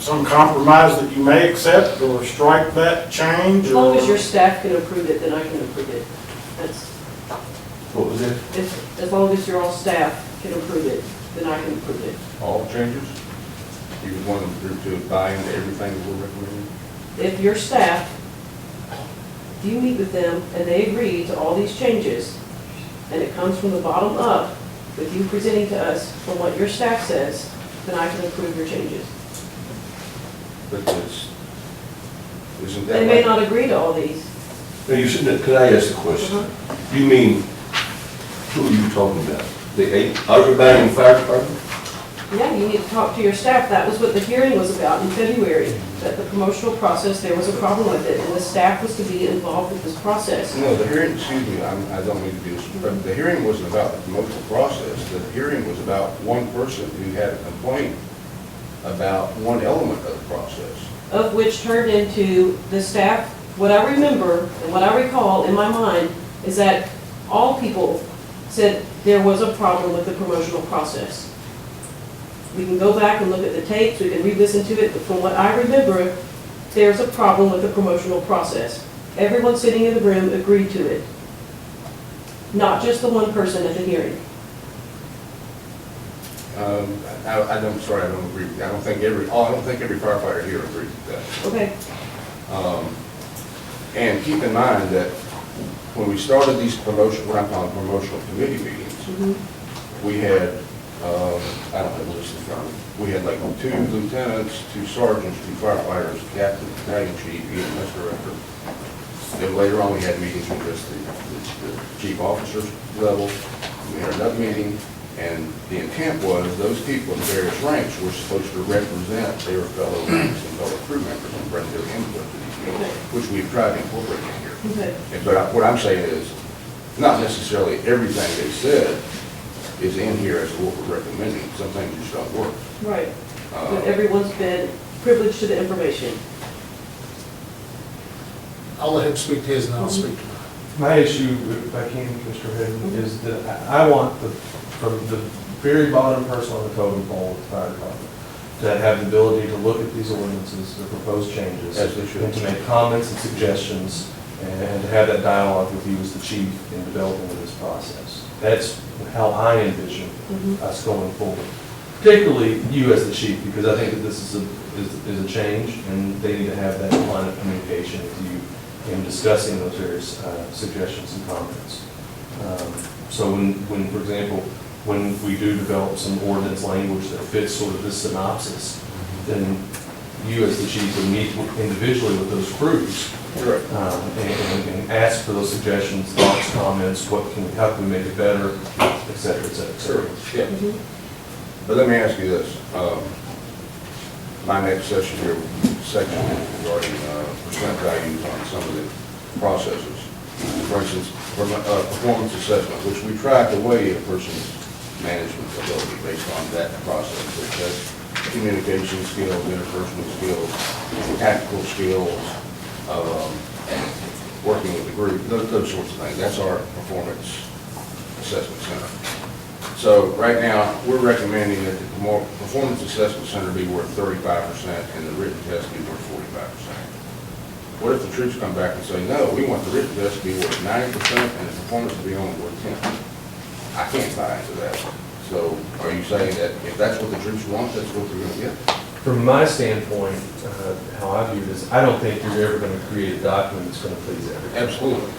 some compromise that you may accept or strike that change? As long as or- your staff can approve it, then I can approve it. That's, What was it? as long as your all staff can approve it, then I can approve it. All changes? You would want them to buy into everything that we're recommending? If your staff, if you meet with them and they agree to all these changes, and it comes from the bottom up, with you presenting to us from what your staff says, then I can approve your changes. But this, isn't that They may like? not agree to all these. Now, you said, could I ask a question? You mean, who are you talking about? The everybody in the fire department? Yeah, you need to talk to your staff. That was what the hearing was about in February, that the promotional process, there was a problem with it, and the staff was to be involved with this process. No, the hearing, excuse me, I don't mean to be disrespectful. The hearing wasn't about the promotional process. The hearing was about one person who had a complaint about one element of the process. Of which turned into the staff, what I remember and what I recall in my mind is that all people said there was a problem with the promotional process. We can go back and look at the tapes, we can re-listen to it, but from what I remember, there's a problem with the promotional process. Everyone sitting in the room agreed to it. Not just the one person at the hearing. I'm sorry, I don't agree with that. I don't think every firefighter here agrees with that. Okay, And keep in mind that when we started these what I'm calling promotional committee meetings, we had, I don't have a list in front of me, we had like 2 lieutenants, 2 sergeants, 2 firefighters, captain, battalion chief, EMS director. Then later on, we had meetings with just the chief officers level. We had another meeting, and the intent was those people in various ranks were supposed to represent their fellow ranks and fellow crew members and bring their input to these meetings, which we've tried to incorporate in here. okay. But what I'm saying is, not necessarily everything they said is in here as to what we're recommending. Some things just don't work. Right. But everyone's been privileged to the information. I'll let him speak to his and I'll speak to mine. My issue, if I can, Mr. Hayden, is that I want from the very bottom person on the totem pole of the fire department to have the ability to look at these ordinances, the proposed changes, As they should. and to make comments and suggestions, and to have that dialogue with you as the chief in developing this process. That's how I envision us going forward. Particularly you as the chief, because I think that this is a change, and they need to have that line of communication with you in discussing those various suggestions and comments. So when, for example, when we do develop some ordinance language that fits sort of this synopsis, then you as the chief would meet individually with those crews and ask for those suggestions, thoughts, comments, how can we make it better, et cetera, et cetera, et cetera. Yeah. But let me ask you this. My next section here, section regarding percent values on some of the processes. For instance, performance assessment, which we try to weigh a person's management ability based on that process. It tests communication skills, interpersonal skills, tactical skills, working with the group, those sorts of things. That's our performance assessment center. So right now, we're recommending that the performance assessment center be worth 35% and the written test be worth 45%. What if the troops come back and say, no, we want the written test to be worth 90% and the performance to be only worth 10? I can't buy into that. So are you saying that if that's what the troops want, that's what they're going to get? From my standpoint, how I view this, I don't think you're ever going to create a document that's going to please everyone. Absolutely.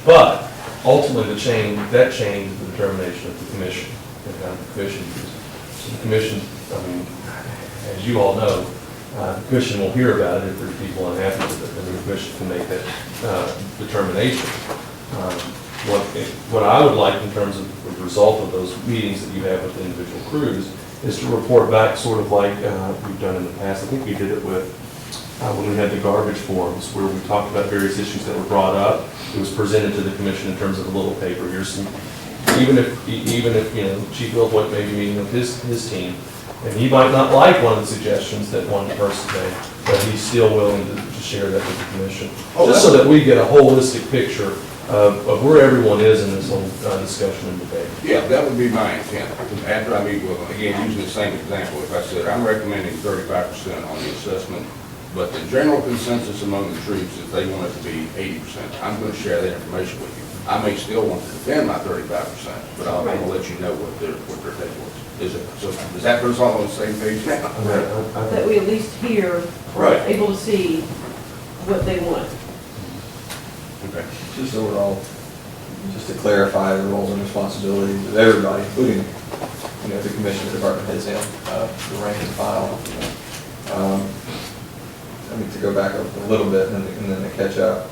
But ultimately, that change is the determination of the commission and how the commission uses it. So the commission, I mean, as you all know, the commission will hear about it if there's people unhappy with it, and the commission can make that determination. What I would like in terms of the result of those meetings that you have with individual crews is to report back sort of like we've done in the past. I think we did it with when we had the garbage forums where we talked about various issues that were brought up. It was presented to the commission in terms of a little paper. Here's some, even if you know Chief Wilhoit may be meeting with his team, and he might not like one of the suggestions that one person made, but he's still willing to share that with the commission, just so that we get a holistic picture of where everyone is in this whole discussion and debate. Yeah, that would be my intent. After I meet with them, again, using the same example, if I said, I'm recommending 35% on the assessment, but the general consensus among the troops is they want it to be 80%. I'm going to share that information with you. I may still want to defend my 35%, but I'm going to let you know what their take was. So does that put us all on the same page now? That we at least hear, or Right. able to see what they want. Okay. Just overall, just to clarify the roles and responsibilities of everybody, including, the commission, the department heads, and the rank and file. I mean, to go back a little bit and then to catch up.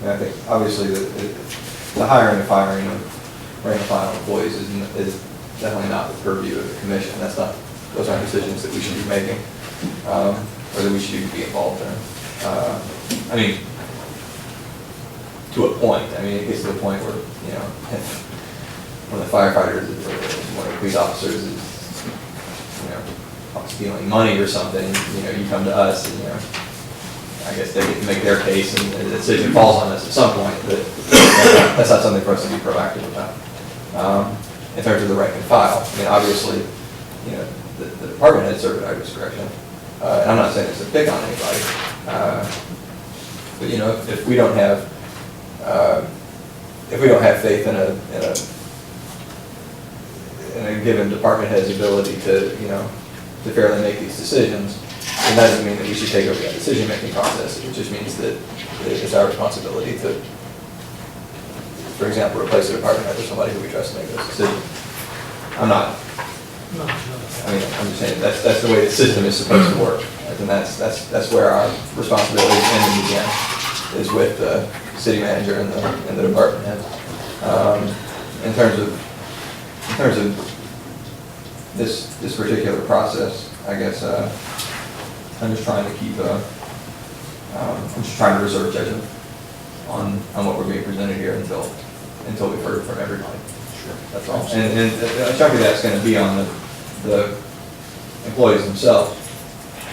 And I think, obviously, the hiring and firing of rank and file employees is definitely not the purview of the commission. Those aren't decisions that we should be making, or that we should even be involved in. I mean, to a point. I mean, it gets to the point where, one of the firefighters or one of the police officers is, stealing money or something, you come to us and, I guess they get to make their case and the decision falls on us at some point, but that's not something for us to be proactive about. In terms of the rank and file, I mean, obviously, the department heads serve at our discretion. And I'm not saying it's a pick on anybody, but if we don't have faith in a given department head's ability to fairly make these decisions, then that doesn't mean that we should take over that decision-making process. It just means that it's our responsibility to, for example, replace a department head with somebody who we trust to make those decisions. I'm just saying that's the way the system is supposed to work, and that's where our responsibilities end and begin, is with the city manager and the department head. In terms of this particular process, I guess I'm just trying to keep I'm just trying to reserve judgment on what we're being presented here until we've heard from everybody. Sure. That's all. And a chunk of that's going to be on the employees themselves.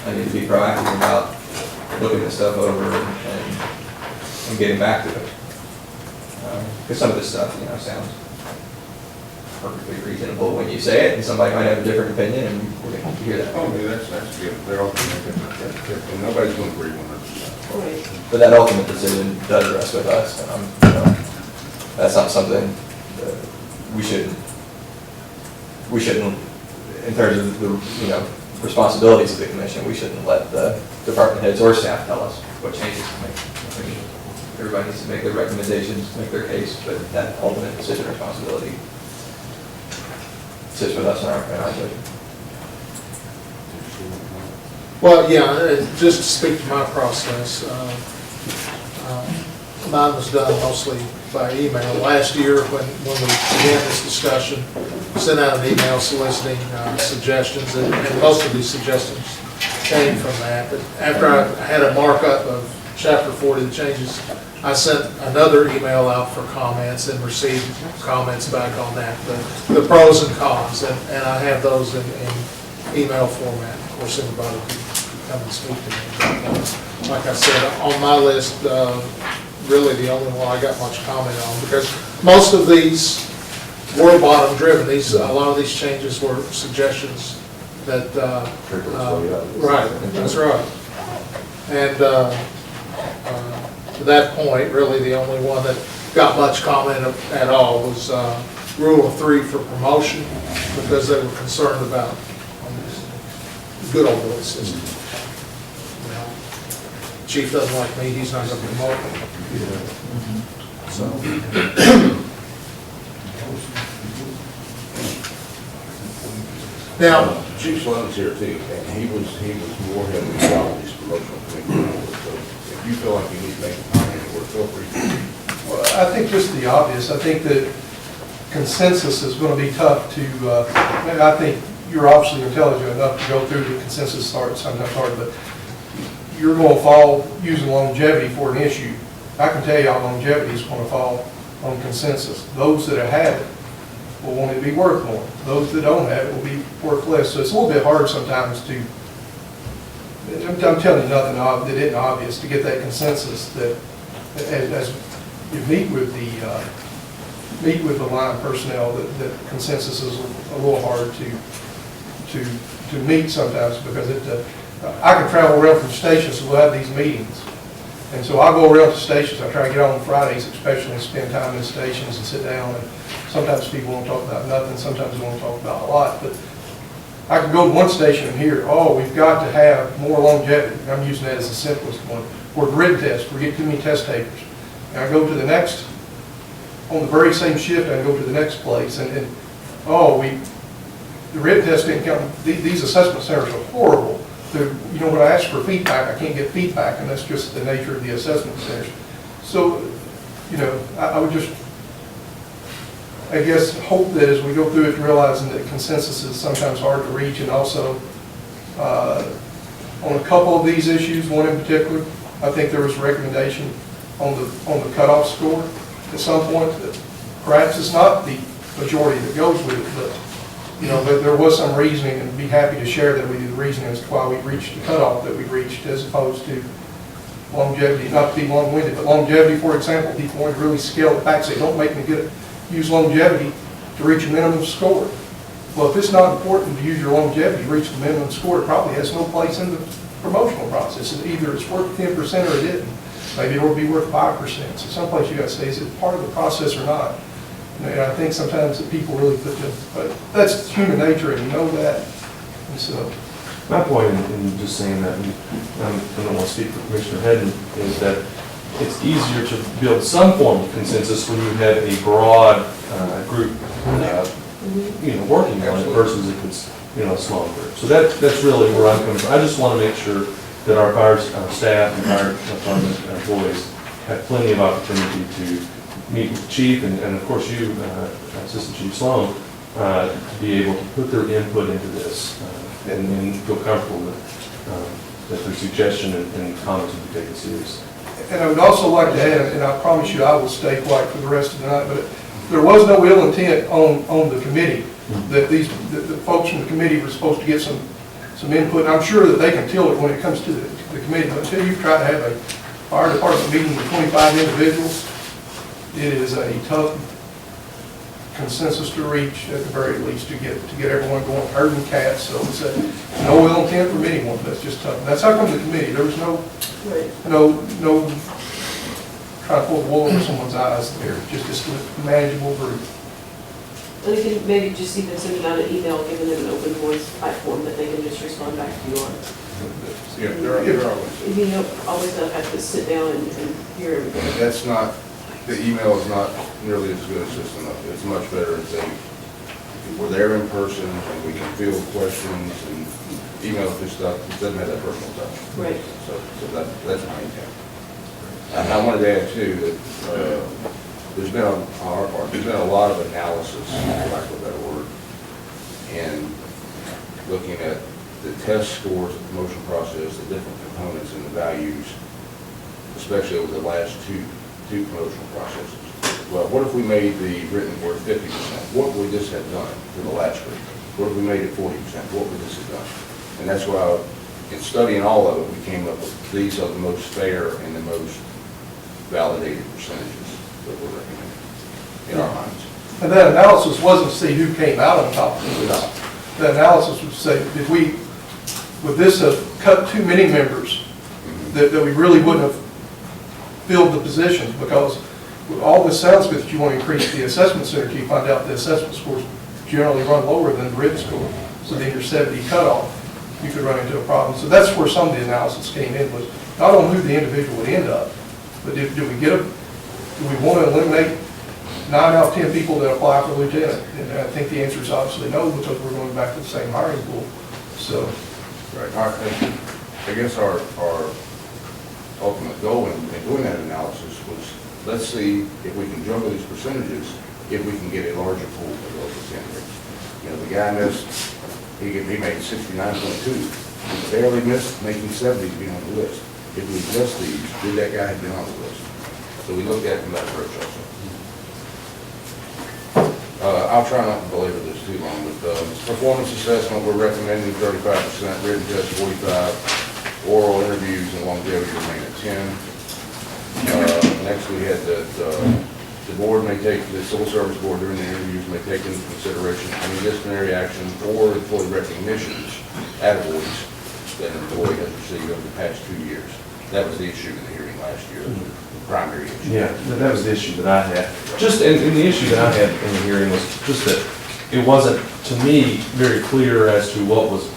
I need to be proactive about looking this stuff over and getting back to it. Because some of this stuff, sounds perfectly reasonable when you say it, and somebody might have a different opinion, and we're going to hear that. Oh, yeah, that's good. They're all going to make it, and nobody's going to agree 100%. Right. But that ultimate decision does rest with us, and that's not something that we shouldn't, in terms of the responsibilities of the commission, we shouldn't let the department heads or staff tell us what changes to make. I mean, everybody needs to make their recommendations, make their case, but that ultimate decision responsibility sits with us in our judgment. Well, yeah, just to speak to my process, mine was done mostly by email. Last year, when we began this discussion, sent out an email soliciting suggestions, and most of these suggestions came from that. But after I had a markup of Chapter 40, the changes, I sent another email out for comments and received comments back on that, the pros and cons, and I have those in email format. Of course, anybody can come and speak to me. Like I said, on my list, really the only one I got much comment on, because most of these were bottom driven. A lot of these changes were suggestions that, right, that's right. And to that point, really the only one that got much comment at all was Rule of 3 for promotion, because they were concerned about the good old boy system. Chief doesn't like me, he's not going to promote me. So. Now, Chief Sloan's here too, and he was more heavily involved in these promotional committees. So if you feel like you need to make a comment, or feel free. Well, I think just the obvious. I think that consensus is going to be tough to, I think you're obviously intelligent enough to go through the consensus sometimes hard, but you're going to fall using longevity for an issue. I can tell you how longevity is going to fall on consensus. Those that have it will want it to be worth more. Those that don't have it will be worth less. So it's a little bit hard sometimes to, I'm telling you nothing that isn't obvious, to get that consensus that, as you meet with the line personnel, that consensus is a little hard to meet sometimes, because I can travel around from stations, so we'll have these meetings. And so I go around to stations, I try to get on Fridays especially, and spend time in stations and sit down, and sometimes people want to talk about nothing, sometimes they want to talk about a lot, but I can go to one station and hear, oh, we've got to have more longevity. I'm using that as the simplest one. Or grid test, we get too many test takers. And I go to the next, on the very same shift, I go to the next place, and the grid test didn't come, these assessment centers are horrible. You know, when I ask for feedback, I can't get feedback, and that's just the nature of the assessment centers. So, you know, I would just, I guess, hope that as we go through it, realizing that consensus is sometimes hard to reach, and also on a couple of these issues, one in particular, I think there was a recommendation on the cutoff score at some point that perhaps it's not the majority that goes with it, but you know, there was some reasoning, and be happy to share that with you, the reasoning as to why we reached the cutoff that we reached, as opposed to longevity, not to be long-winded, but longevity, for example, people want to really scale it back, say, don't make me use longevity to reach a minimum score. Well, if it's not important to use your longevity to reach the minimum score, it probably has no place in the promotional process. Either it's worth 10% or it didn't. Maybe it will be worth 5%. So someplace you got to say, is it part of the process or not? And I think sometimes that people really put but that's human nature, and you know that. And so, My point in just saying that, and I don't want to speak for Commissioner Hedden, is that it's easier to build some form of consensus when you have a broad group, you know, working on it versus if it's, you know, a small group. So that's really where I'm coming from. I just want to make sure that our fire staff and fire department employees have plenty of opportunity to meet with the chief and of course you, Assistant Chief Sloan, to be able to put their input into this and feel comfortable that their suggestion and comments will be taken seriously. and I would also like to add, and I promise you I will stay quiet for the rest of the night, but there was no ill intent on the committee, that the folks from the committee were supposed to get some input. And I'm sure that they can tell it when it comes to the committee, but until you try to have a fire department meeting with 25 individuals, it is a tough consensus to reach, at the very least, to get everyone going, herding cats. So it's no ill intent from anyone, that's just tough. That's how come the committee, there was no trying to pull the wool over someone's eyes there, just a manageable group. And we can maybe just even send out an email, giving them an open voice platform that they can just respond back to you on. Yeah, they're always. You don't always have to sit down and hear everything. That's not, the email is not nearly as good a system. It's much better if we're there in person and we can field questions, and email just stuff, it doesn't have that personal touch. Right. So that's my intent. And I wanted to add too, that there's been, on our part, there's been a lot of analysis, for lack of a better word, and looking at the test scores, the promotion process, the different components and the values, especially over the last two promotional processes. Well, what if we made the written work 50%? What would this have done to the last group? What if we made it 40%? What would this have done? And that's why, in studying all of it, we came up with these are the most fair and the most validated percentages that we're recommending in our minds. And that analysis wasn't to see who came out on top of this. The analysis was to say, would this have cut too many members that we really wouldn't have filled the positions? Because all this sounds good that you want to increase the assessment center, you find out the assessment scores generally run lower than the written score. So then your 70 cutoff, you could run into a problem. So that's where some of the analysis came in, was not on who the individual would end up, but do we want to eliminate 9 out of 10 people that apply for lieutenant? And I think the answer is obviously no, because we're going back to the same hiring pool. So, right. I guess our ultimate goal in doing that analysis was, let's see if we can juggle these percentages, if we can get a larger pool of those candidates. You know, the guy missed, he made 69.2. He barely missed making 70 to be on the list. If we missed these, did that guy have been on the list? So we looked at it from that approach also. I'll try not to belabor this too long, but performance assessment, we're recommending 35%, written test 45%, oral interviews and longevity remain at 10%. Next, we had that the board may take, the civil service board during the interviews may take into consideration any disciplinary action or employee recognitions, attaboys, that an employee has received over the past 2 years. That was the issue in the hearing last year, the primary issue. Yeah, that was the issue that I had. Just, and the issue that I had in the hearing was just that it wasn't, to me, very clear as to what was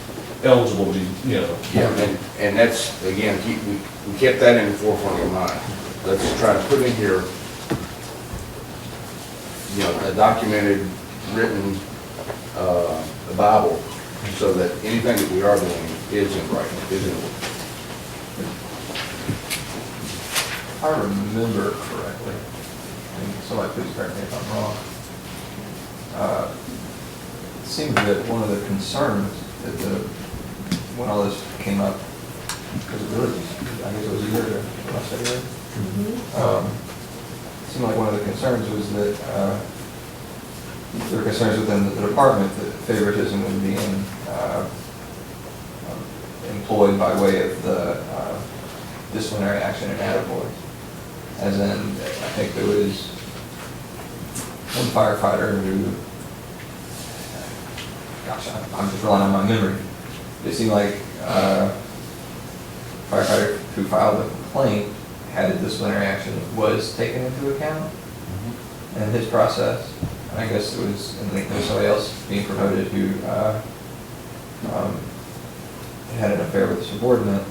eligible to be, Yeah, and that's, again, we kept that in the forefront of our mind. Let's try to put in here, a documented, written, a Bible, so that anything that we are doing is in writing, is in order. If I remember correctly, and somebody please correct me if I'm wrong, it seemed that one of the concerns that when all this came up, because it really, I guess it was a year ago, last February, it seemed like one of the concerns was that there were concerns within the department that favoritism would be employed by way of the disciplinary action and attaboy. As in, I think there was one firefighter who, gosh, I'm just relying on my memory. It seemed like firefighter who filed a complaint had a disciplinary action was taken into account in his process. And I guess it was, and there was somebody else being promoted who had an affair with a subordinate,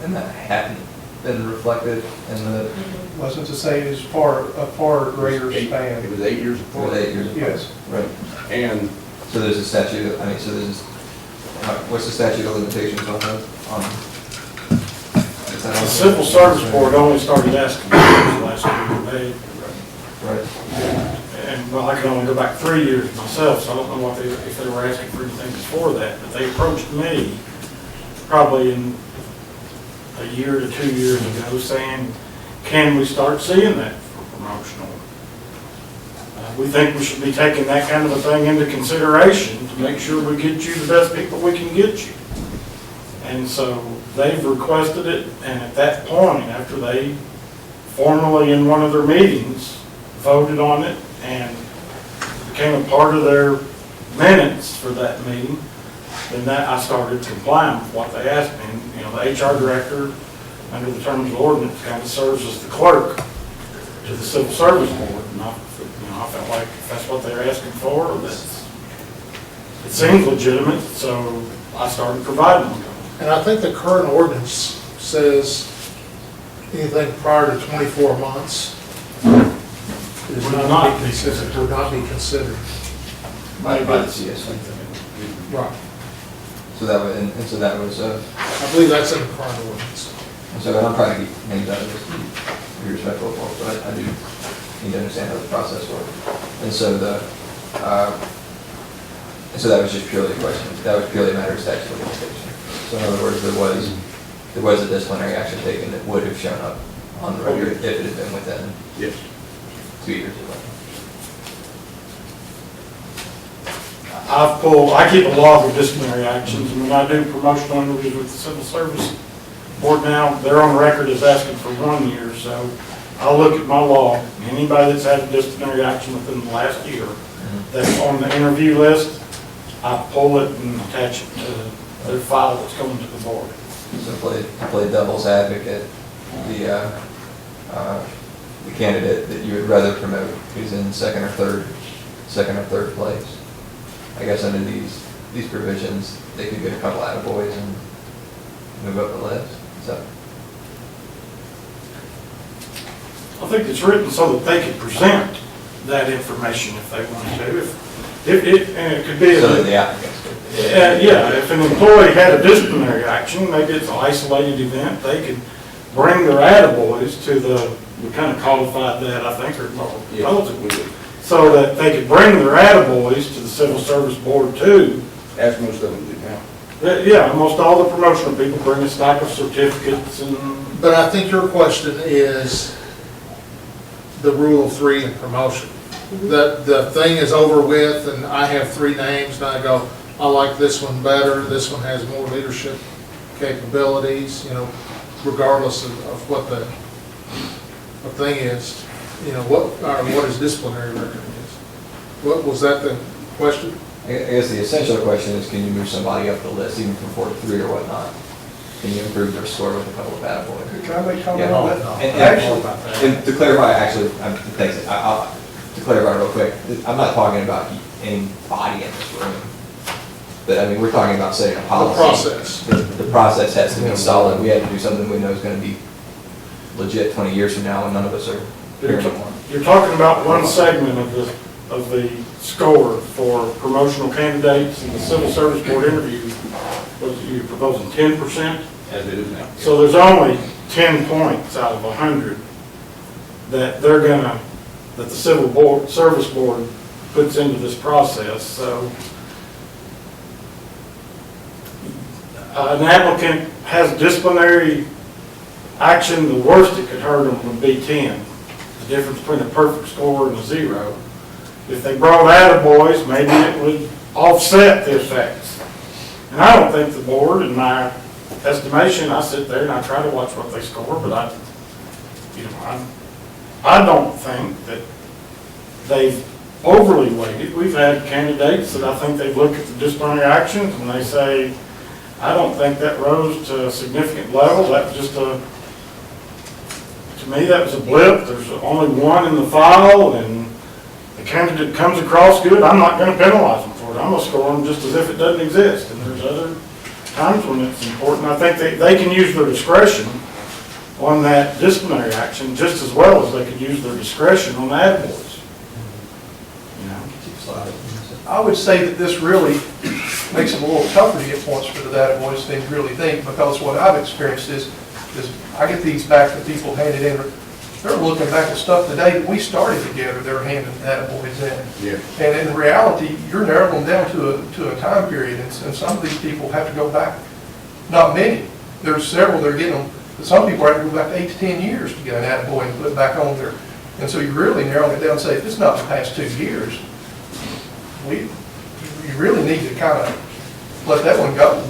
and that hadn't been reflected in the. Wasn't to say it's a far greater span. It was 8 years apart. It was 8 years apart. Yes. Right. And So there's a statute, so there's, what's the statute of limitations on that? Is that The on? Civil Service Board only started asking questions last year. Right. And, well, I can only go back 3 years myself, so I don't know if they were asking for anything before that. But they approached me probably in a year to 2 years ago saying, can we start seeing that for promotional? We think we should be taking that kind of a thing into consideration to make sure we get you the best people we can get you. And so they've requested it, and at that point, after they formally in one of their meetings voted on it and became a part of their minutes for that meeting, then that I started complying with what they asked me. And, the HR director, under the terms of ordinance, kind of serves as the clerk to the Civil Service Board. And I felt like if that's what they're asking for, it seems legitimate, so I started providing them. And I think the current ordinance says anything prior to 24 months is Would not not be be considered, would not be considered. By the CSC. Right. So that was, and so that was, I believe that's in the current ordinance. so I'm trying to keep names out of this, to be respectful of folks, but I do need to understand how the process works. And so so that was just purely a question, that was purely a matter of statute of limitation. So in other words, there was a disciplinary action taken that would have shown up on the record if it had been within yes, 2 years ago. I keep a log of disciplinary actions, and when I do promotional interviews with the Civil Service Board now, they're on record as asking for 1 year, so I'll look at my log. Anybody that's had a disciplinary action within the last year that's on the interview list, I pull it and attach it to their file that's coming to the board. So play devil's advocate, the candidate that you would rather promote who's in second or third place. I guess under these provisions, they could get a couple attaboys and move up the list. So I think it's written so that they can present that information if they want to. And it could be. so that the applicants could. Yeah, if an employee had a disciplinary action, maybe it's an isolated event, they could bring their attaboys to we kind of codified that, I think, or relatively, so that they could bring their attaboys to the Civil Service Board too. as most of them do now. Yeah, almost all the promotional people bring a stack of certificates and. But I think your question is the rule of 3 in promotion. The thing is over with, and I have 3 names, and I go, I like this one better, this one has more leadership capabilities, regardless of what the The thing is, what is disciplinary record is? What, was that the question? I guess the essential question is, can you move somebody up the list, even from 4 to 3 or whatnot? Can you improve their score with a couple of bad boys? Can I make comment on that? And- Actually, And to clarify, actually, thanks, to clarify real quick, I'm not talking about anybody in this room. But I mean, we're talking about setting a The policy. process. The process has to be solid. We have to do something we know is gonna be legit 20 years from now, and none of us are here anymore. You're talking about one segment of the score for promotional candidates in the civil service board interview. Was you proposing 10%? As it is now. So there's only 10 points out of 100 that that the civil service board puts into this process. So an applicant has disciplinary action, the worst it could hurt them would be 10. The difference between a perfect score and a 0. If they brought attaboys, maybe it would offset the effects. And I don't think the board, in my estimation, I sit there and I try to watch what they score, but I don't think that they've overly weighted. We've had candidates that I think they've looked at the disciplinary actions and they say, I don't think that rose to a significant level. That was just to me, that was a blip. There's only one in the file and the candidate comes across good. I'm not going to penalize them for it. I'm going to score them just as if it doesn't exist. And there's other times when it's important. I think they can use their discretion on that disciplinary action just as well as they could use their discretion on the attaboys. You know? I would say that this really makes it a little tougher to get points for the data boys than you really think, because what I've experienced is I get these back that people handed in, they're looking back at stuff the day that we started together, they're handing data boys in. Yeah. And in reality, you're narrowing them down to a time period, and some of these people have to go back, not many. There's several that are getting them, but some people have to go back 8 to 10 years to get an attaboy and put it back on there. And so you're really narrowing it down and say, if it's not the past 2 years, you really need to kind of let that one go.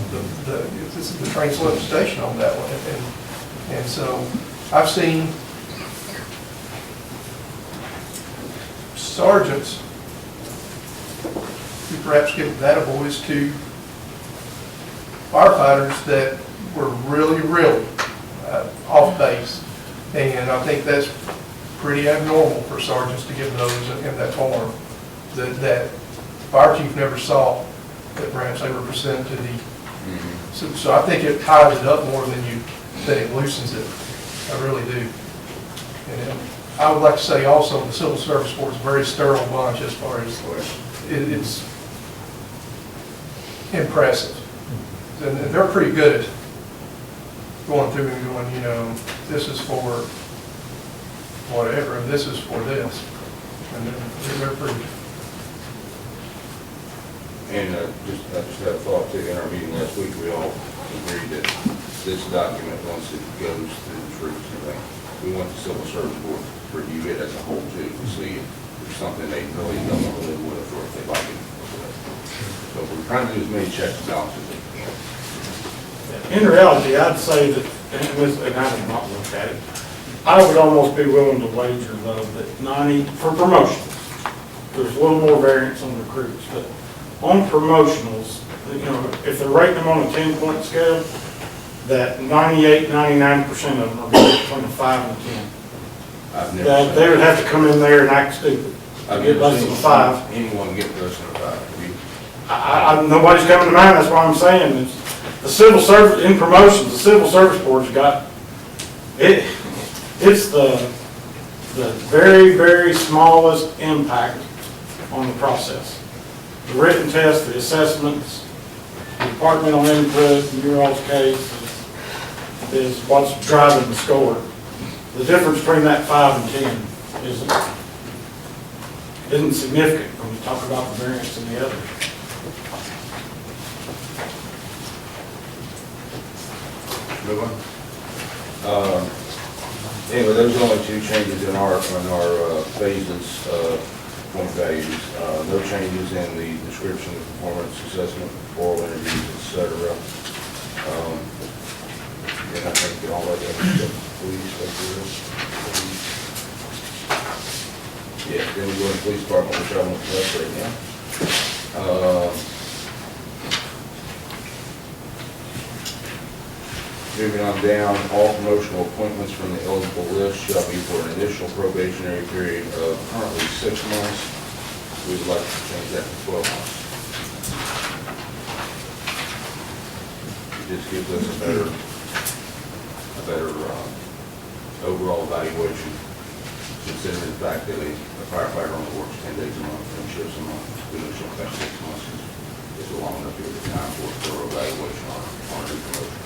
This is the train slip station on that one. And so I've seen sergeants who perhaps give data boys to firefighters that were really off base. And I think that's pretty abnormal for sergeants to give those in that form that fire chief never saw, that perhaps they were presented to the. So I think it ties it up more than it loosens it. I really do. And I would like to say also the civil service board is a very sterile bunch as far as it's impressive. And they're pretty good at going through and going, this is for whatever, and this is for this. And they're pretty. And I just had a thought too, in our meeting last week, we all agreed that this document, once it goes through the troops and everything, we want the civil service board to review it as a whole too, to see if there's something they really don't want to live with, or if they like it. So we're trying to do as many checks and balances as we can. In reality, I'd say that, and I have not looked at it, I would almost be willing to wager though that 90, for promotions, there's a little more variance on recruits, but on promotionals, if they're rating them on a 10-point scale, that 98, 99% of them are going between a 5 and a 10. I've never That seen they would have to come in there and act stupid to I've get never less seen than a 5. anyone get less than a 5. Nobody's coming to mind, that's why I'm saying, the civil service, in promotions, the civil service board's got, it's the very, very smallest impact on the process. The written test, the assessments, the departmental input, in your all's case, is what's driving the score. The difference between that 5 and 10 isn't significant when you talk about the variance in the others. Move on. Anyway, those are only 2 changes in our phases, point values. No changes in the description of performance assessment, oral interviews, etc. And I think all of that, please, Yeah, then we go to the police department, which I won't touch right now. Moving on down, all promotional appointments from the eligible list shall be for an initial probationary period of currently 6 months. We would like to change that to 12 months. It just gives us a better overall evaluation, considering the fact that a firefighter only works 10 days a month and shifts a month. We know she'll spend 6 months is a long enough period of time for a thorough evaluation on a new promotion.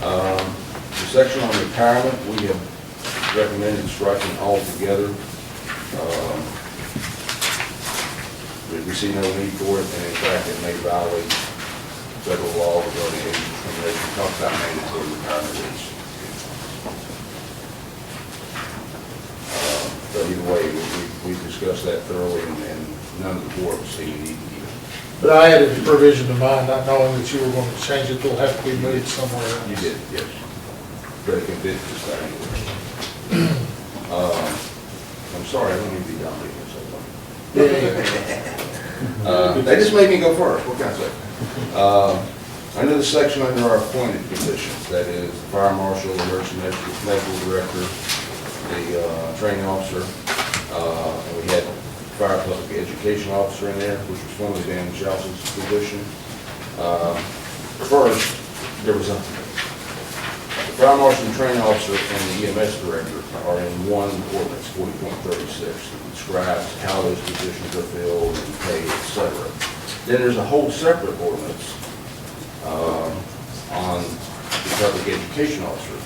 The section on retirement, we have recommended striking altogether. We see no need for it, and in fact, it may violate federal law regarding age discrimination. Talks about mandatory retirement age. So either way, we've discussed that thoroughly, and none of the board will see any need to do it. But I added the provision to mine, not knowing that you were going to change it, it'll have to be moved somewhere else. You did, yes. But it can fit just that anyway. I'm sorry, I don't mean to be dominating or something. They just made me go first, what can I say? Under the section under our appointed positions, that is the fire marshal, the emergency medical director, the training officer, and we had fire public education officer in there, which was formerly Dan Chelsea's position. First, there was the fire marshal and training officer and the EMS director are in one ordinance, 40.36, that describes how those positions are filled and paid, etc. Then there's a whole separate ordinance on the public education officer.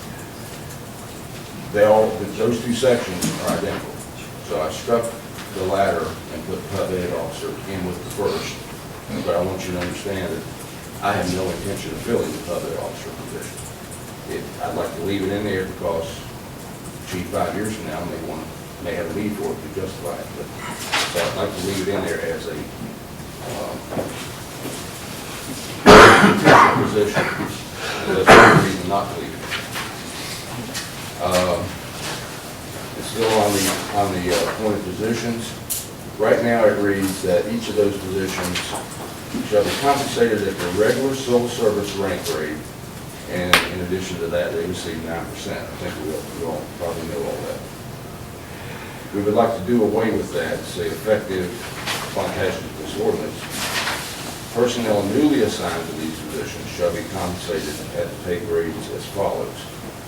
Those two sections are identical. So I struck the latter and put the pub ed officer in with the first. But I want you to understand that I have no intention of filling the pub ed officer position. I'd like to leave it in there because chief 5 years from now may have a need for it to justify it. But, so I'd like to leave it in there as a position. That's the reason not to leave it. It's still on the appointed positions. Right now it reads that each of those positions shall be compensated at their regular civil service rank grade, and in addition to that, they receive 9%. I think we all probably know all that. We would like to do away with that, say effective upon passage of this ordinance. Personnel newly assigned to these positions shall be compensated at the pay grades as follows.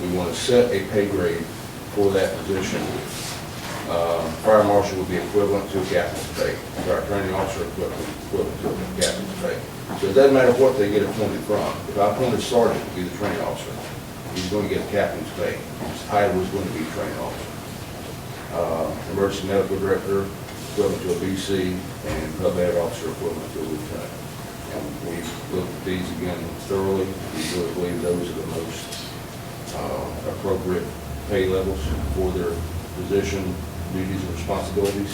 We want to set a pay grade for that position. Fire marshal would be equivalent to a captain's pay. Fire training officer equivalent to a captain's pay. So it doesn't matter what they get appointed from. If I appoint a sergeant to be the training officer, he's going to get a captain's pay. His title is going to be training officer. Emergency medical director equivalent to a BC, and pub ed officer equivalent to a lieutenant. And we've looked at these again thoroughly. We really believe those are the most appropriate pay levels for their position, duties, and responsibilities.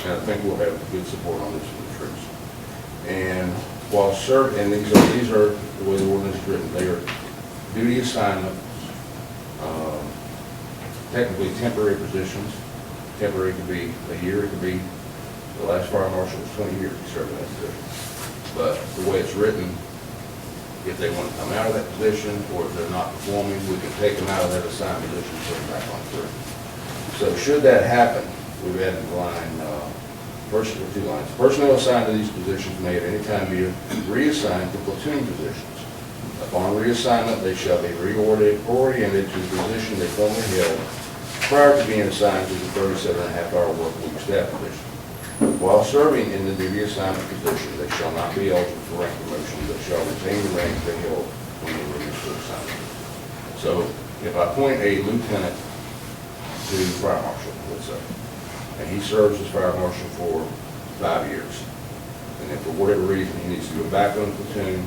And I think we'll have good support on this from the troops. And while and these are the way the ordinance is written, they are duty assignment, technically temporary positions. Temporary could be a year, it could be, the last fire marshal was 20 years he served in that position. But the way it's written, if they want to come out of that position, or if they're not performing, we can take them out of that assigned position and put them back on through. So should that happen, we've added the line, two lines. Personnel assigned to these positions may at any time be reassigned to platoon positions. Upon reassignment, they shall be reoriented to the position they formerly held prior to being assigned to the 37.5-hour work week staff position. While serving in the duty assignment position, they shall not be eligible for rank promotion, but shall retain the rank they held when they were initially assigned. So if I appoint a lieutenant to fire marshal, let's say, and he serves as fire marshal for 5 years, and then for whatever reason he needs to go back on the platoon,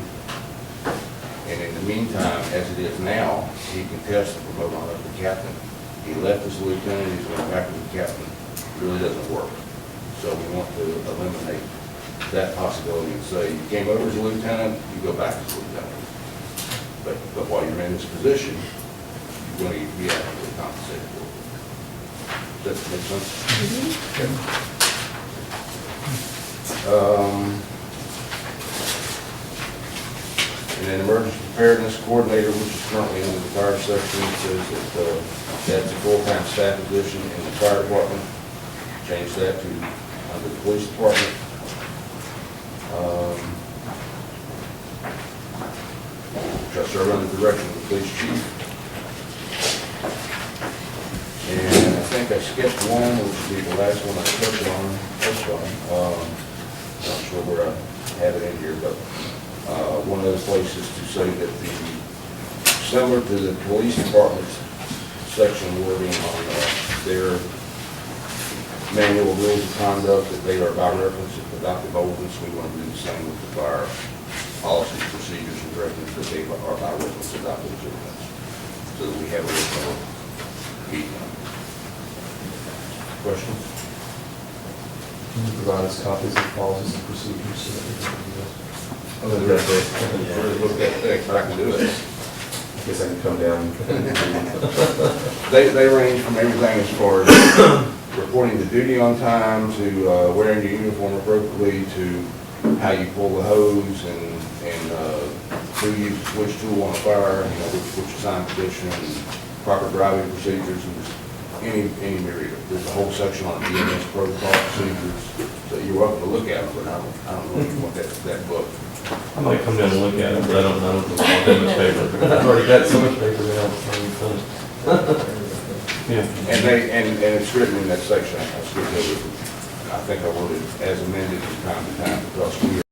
and in the meantime, as it is now, he can test and promote on up to captain. He left as a lieutenant, he's going back to the captain. It really doesn't work. So we want to eliminate that possibility and say, you came over as a lieutenant, you go back as a lieutenant. But while you're in this position, you're going to be adequately compensated for it. Does that make sense? And then emergency preparedness coordinator, which is currently under the fire section, says that that's a full-time staff position in the fire department. Change that to under the police department. Shall serve under the direction of the police chief. And I think I skipped one, which would be the last one I touched on. Not sure where I have it in here, but one of those places to say that similar to the police department's section wording on their manual rules of conduct, that they are by reference and adoptive ordinance, we want to do the same with the fire policies, procedures, and directives, that they are by reference and adoptive ordinance, so that we have a little heat. Questions? Can you provide us copies of policies and procedures so that we can do this? Look at that, but I can do it. I guess I can come down. They range from everything as far as reporting to duty on time, to wearing your uniform appropriately, to how you pull the hose, and who uses which tool on a fire, which assigned position, and proper driving procedures, and just any myriad. There's a whole section on EMS protocol procedures, so you're welcome to look at them, but I don't know if you want that book. I might come down and look at it, but I don't know if I want that much paper. I've already got so much paper now, it's not even funny. Yeah. And it's written in that section, I think I wrote it as amended from time to time, because we